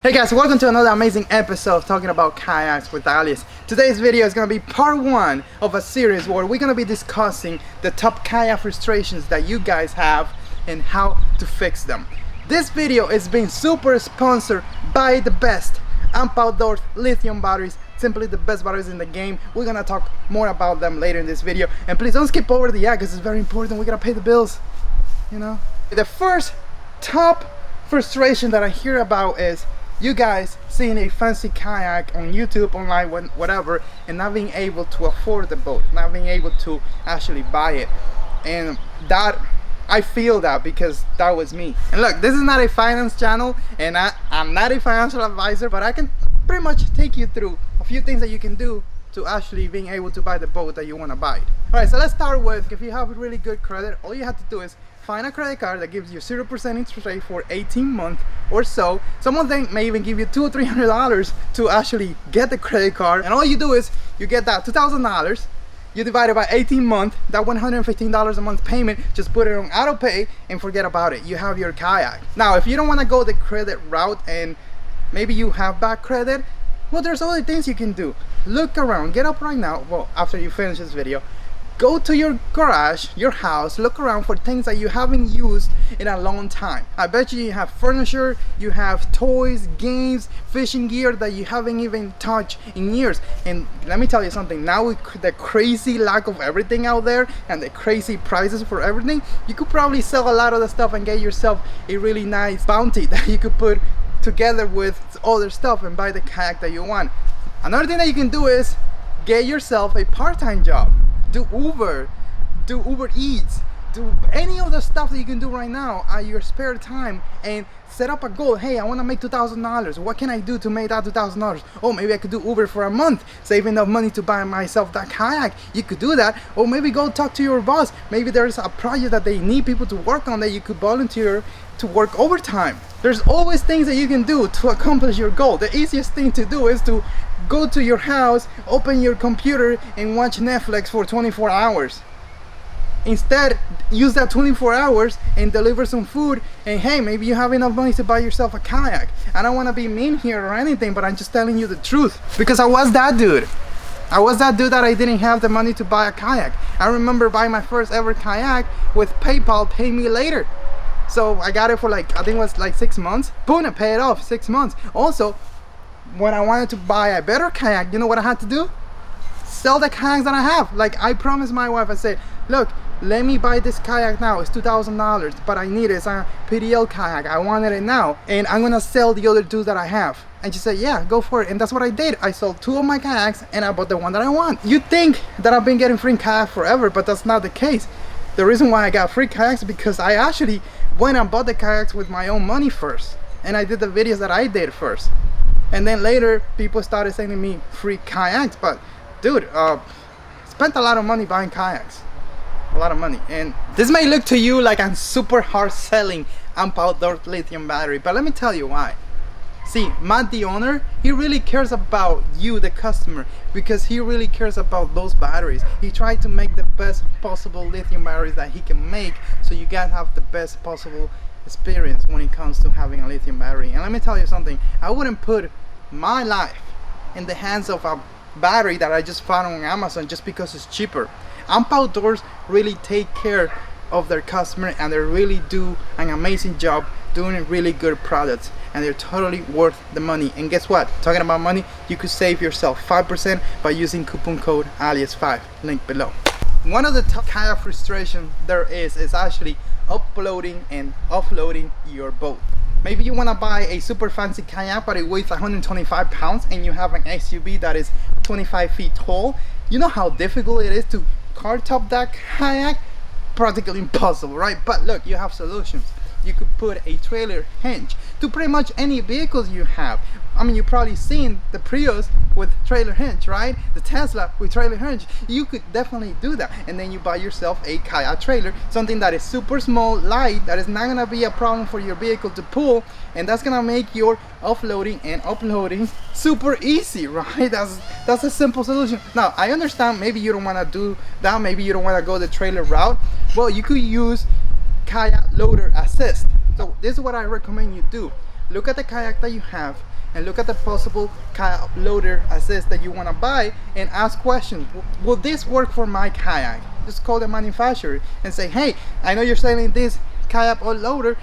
Hey guys, welcome to another amazing episode of talking about kayaks with Aliex. Today's video is going to be part 1 of a series where we're going to be discussing the top kayak frustrations that you guys have and how to fix them. This video is being super sponsored by the best AMP Outdoors lithium batteries, simply the best batteries in the game. We're going to talk more about them later in this video, and please don't skip over the ad because it's very important. We got to pay the bills, you know. The first top frustration that I hear about is you guys seeing a fancy kayak on YouTube, online, whatever, and not being able to afford the boat, not being able to actually buy it. And that, I feel that because that was me. And look, this is not a finance channel, and I'm not a financial advisor, but I can pretty much take you through a few things that you can do to actually being able to buy the boat that you want to buy. Alright, so let's start with, if you have really good credit, all you have to do is find a credit card that gives you 0% interest rate for 18 months or so. Some of them may even give you $200 or $300 to actually get the credit card, and all you do is you get that $2,000, you divide it by 18 months, that $115 a month payment, just put it on auto pay and forget about it. You have your kayak. Now if you don't want to go the credit route and maybe you have bad credit, well, there's other things you can do. Look around, get up right now, well, after you finish this video, go to your garage, your house, look around for things that you haven't used in a long time. I bet you have furniture, you have toys, games, fishing gear that you haven't even touched in years. And let me tell you something, now with the crazy lack of everything out there and the crazy prices for everything, you could probably sell a lot of the stuff and get yourself a really nice bounty that you could put together with other stuff and buy the kayak that you want. Another thing that you can do is get yourself a part-time job. Do Uber Eats, do any of the stuff that you can do right now at your spare time, and set up a goal. Hey, I want to make $2,000. What can I do to make that $2,000? Oh, maybe I could do Uber for a month, save enough money to buy myself that kayak. You could do that. Or maybe go talk to your boss. Maybe there's a project that they need people to work on that you could volunteer to work overtime. There's always things that you can do to accomplish your goal. The easiest thing to do is to go to your house, open your computer, and watch Netflix for 24 hours. Instead, use that 24 hours and deliver some food, and hey, maybe you have enough money to buy yourself a kayak. I don't want to be mean here or anything, but I'm just telling you the truth, because I was that dude. I was that dude that I didn't have the money to buy a kayak. I remember buying my first ever kayak with PayPal pay me later. So I got it for like, I think it was like 6 months. Boom, I paid it off 6 months. Also, when I wanted to buy a better kayak, you know what I had to do? Sell the kayaks that I have. Like I promised my wife, I said, look, let me buy this kayak now. It's $2,000, but I need it. It's a PDL kayak. I wanted it now, and I'm gonna sell the other two that I have. And she said, yeah, go for it. And that's what I did. I sold 2 of my kayaks and I bought the one that I want. You think that I've been getting free kayaks forever, but that's not the case. The reason why I got free kayaks is because I actually went and bought the kayaks with my own money first, and I did the videos that I did first, and then later people started sending me free kayaks. But dude, spent a lot of money buying kayaks, a lot of money. And this may look to you like I'm super hard selling AMP Outdoors lithium battery, but let me tell you why. See, Matt, the owner, he really cares about you, the customer, because he really cares about those batteries. He tried to make the best possible lithium batteries that he can make, so you guys have the best possible experience when it comes to having a lithium battery. And let me tell you something, I wouldn't put my life in the hands of a battery that I just found on Amazon just because it's cheaper. AMP Outdoors really take care of their customer, and they really do an amazing job doing really good products, and they're totally worth the money. And guess what, talking about money, you could save yourself 5% by using coupon code Aliex5, link below. One of the top kayak frustration there is actually uploading and offloading your boat. Maybe you want to buy a super fancy kayak, but it weighs 125 pounds, and you have an SUV that is 25 feet tall. You know how difficult it is to car top that kayak? Practically impossible, right? But look, you have solutions. You could put a trailer hinge to pretty much any vehicles you have. I mean, you've probably seen the Prius with trailer hinge, right? The Tesla with trailer hinge. You could definitely do that, and then you buy yourself a kayak trailer, something that is super small, light, that is not gonna be a problem for your vehicle to pull, and that's gonna make your offloading and uploading super easy, right? That's a simple solution. Now I understand maybe you don't want to do that, maybe you don't want to go the trailer route. Well, you could use kayak loader assist. So this is what I recommend you do. Look at the kayak that you have, and look at the possible kayak loader assist that you want to buy and ask questions. Will this work for my kayak? Just call the manufacturer and say, hey, I know you're selling this kayak loader.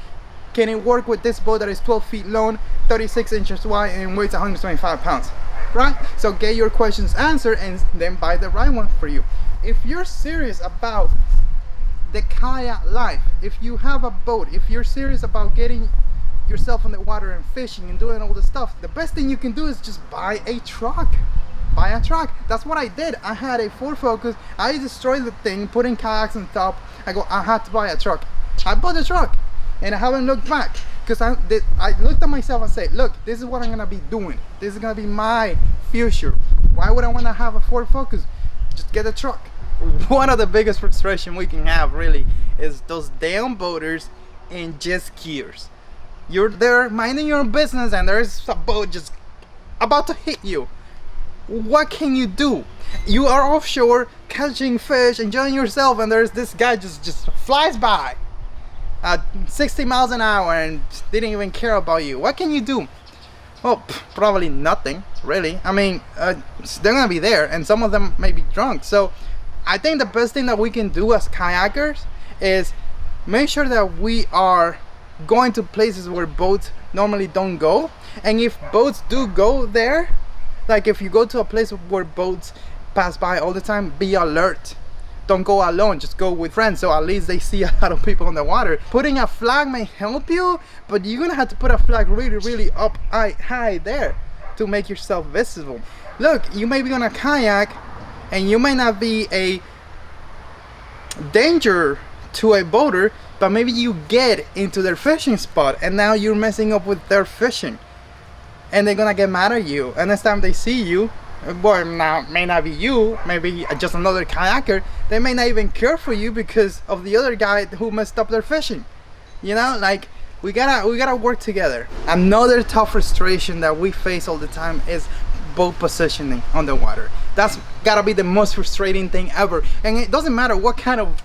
Can it work with this boat that is 12 feet long, 36 inches wide, and weighs 125 pounds? Right? So get your questions answered and then buy the right one for you. If you're serious about the kayak life, if you have a boat, if you're serious about getting yourself on the water and fishing and doing all the stuff, the best thing you can do is just buy a truck. Buy a truck. That's what I did. I had a Ford Focus. I destroyed the thing, put in kayaks on top. I had to buy a truck. I bought a truck and I haven't looked back, because I looked at myself and said, look, this is what I'm gonna be doing. This is gonna be my future. Why would I want to have a Ford Focus? Just get a truck. One of the biggest frustration we can have really is those damn boaters and jet skiers. You're there minding your own business and there's a boat just about to hit you. What can you do? You are offshore catching fish, enjoying yourself, and there's this guy just flies by at 60 miles an hour and didn't even care about you. What can you do? Well, probably nothing, really. I mean, they're gonna be there, and some of them may be drunk. So I think the best thing that we can do as kayakers is make sure that we are going to places where boats normally don't go. And if boats do go there, like if you go to a place where boats pass by all the time, be alert. Don't go alone, just go with friends, so at least they see a lot of people on the water. Putting a flag may help you, but you're gonna have to put a flag really up high there to make yourself visible. Look, you may be on a kayak and you might not be a danger to a boater, but maybe you get into their fishing spot and now you're messing up with their fishing, and they're gonna get mad at you. And next time they see you, well, now may not be you, maybe just another kayaker, they may not even care for you because of the other guy who messed up their fishing. You know, like we gotta work together. Another tough frustration that we face all the time is boat positioning on the water. That's gotta be the most frustrating thing ever. And it doesn't matter what kind of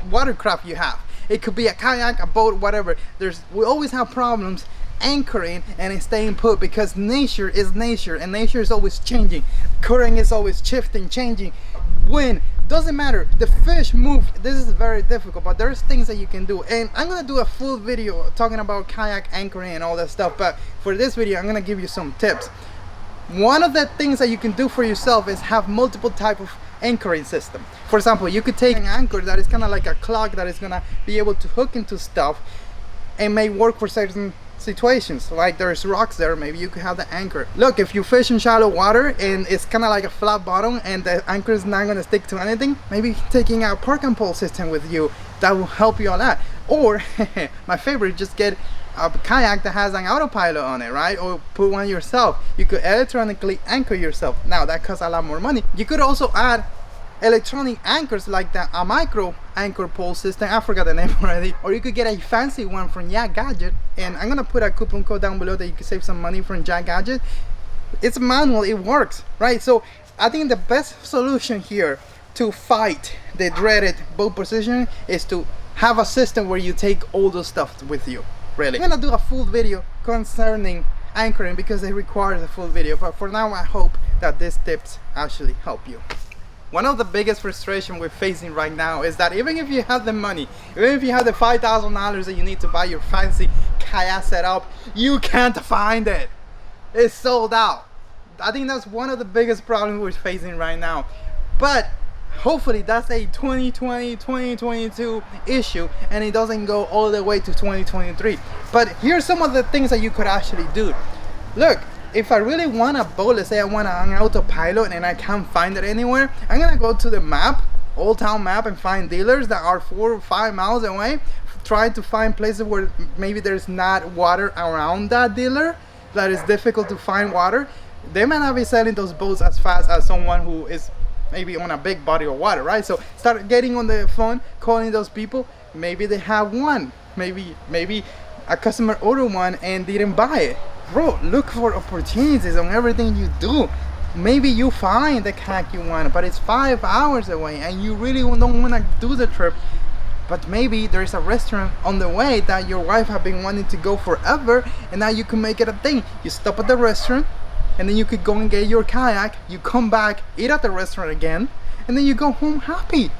watercraft you have. It could be a kayak, a boat, whatever. We always have problems anchoring and staying put, because nature is nature, and nature is always changing. Current is always shifting, changing. Wind, doesn't matter. The fish move. This is very difficult, but there's things that you can do, and I'm gonna do a full video talking about kayak anchoring and all that stuff. But for this video, I'm gonna give you some tips. One of the things that you can do for yourself is have multiple type of anchoring system. For example, you could take an anchor that is kind of like a clock that is gonna be able to hook into stuff and may work for certain situations. Like there's rocks there, maybe you could have the anchor. Look, if you fish in shallow water and it's kind of like a flat bottom and the anchor is not going to stick to anything, maybe taking a park and pole system with you, that will help you a lot. Or my favorite, just get a kayak that has an autopilot on it, right? Or put one yourself. You could electronically anchor yourself. Now that costs a lot more money. You could also add electronic anchors like a micro anchor pole system. I forgot the name already. Or you could get a fancy one from Jack Gadget, and I'm gonna put a coupon code down below that you can save some money from Jack Gadget. It's manual, it works, right? So I think the best solution here to fight the dreaded boat position is to have a system where you take all those stuff with you. Really, I'm gonna do a full video concerning anchoring because it requires a full video, but for now I hope that these tips actually help you. One of the biggest frustration we're facing right now is that even if you have the money, even if you have the $5,000 that you need to buy your fancy kayak setup, you can't find it. It's sold out. I think that's one of the biggest problems we're facing right now. But hopefully that's a 2020, 2022 issue and it doesn't go all the way to 2023. But here's some of the things that you could actually do. Look, if I really want a boat, let's say I want an autopilot and I can't find it anywhere, I'm gonna go to the map, Old Town map, and find dealers that are 4 or 5 miles away, trying to find places where maybe there's not water around that dealer, that is difficult to find water. They may not be selling those boats as fast as someone who is maybe on a big body of water, right? So start getting on the phone, calling those people. Maybe they have one, maybe a customer ordered one and didn't buy it. Bro, look for opportunities on everything you do. Maybe you find the kayak you want, but it's 5 hours away and you really don't want to do the trip. But maybe there is a restaurant on the way that your wife have been wanting to go forever, and now you can make it a thing. You stop at the restaurant, and then you could go and get your kayak, you come back, eat at the restaurant again, and then you go home happy.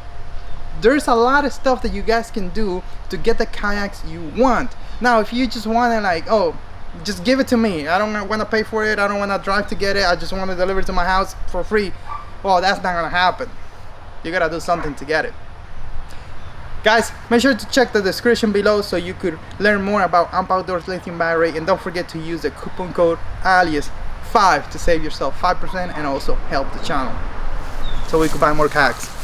There's a lot of stuff that you guys can do to get the kayaks you want. Now if you just want to like, oh, just give it to me, I don't want to pay for it, I don't want to drive to get it, I just want to deliver it to my house for free, well, that's not gonna happen. You gotta do something to get it. Guys, make sure to check the description below so you could learn more about AMP Outdoors lithium battery, and don't forget to use the coupon code Aliex5 to save yourself 5% and also help the channel so we could buy more kayaks.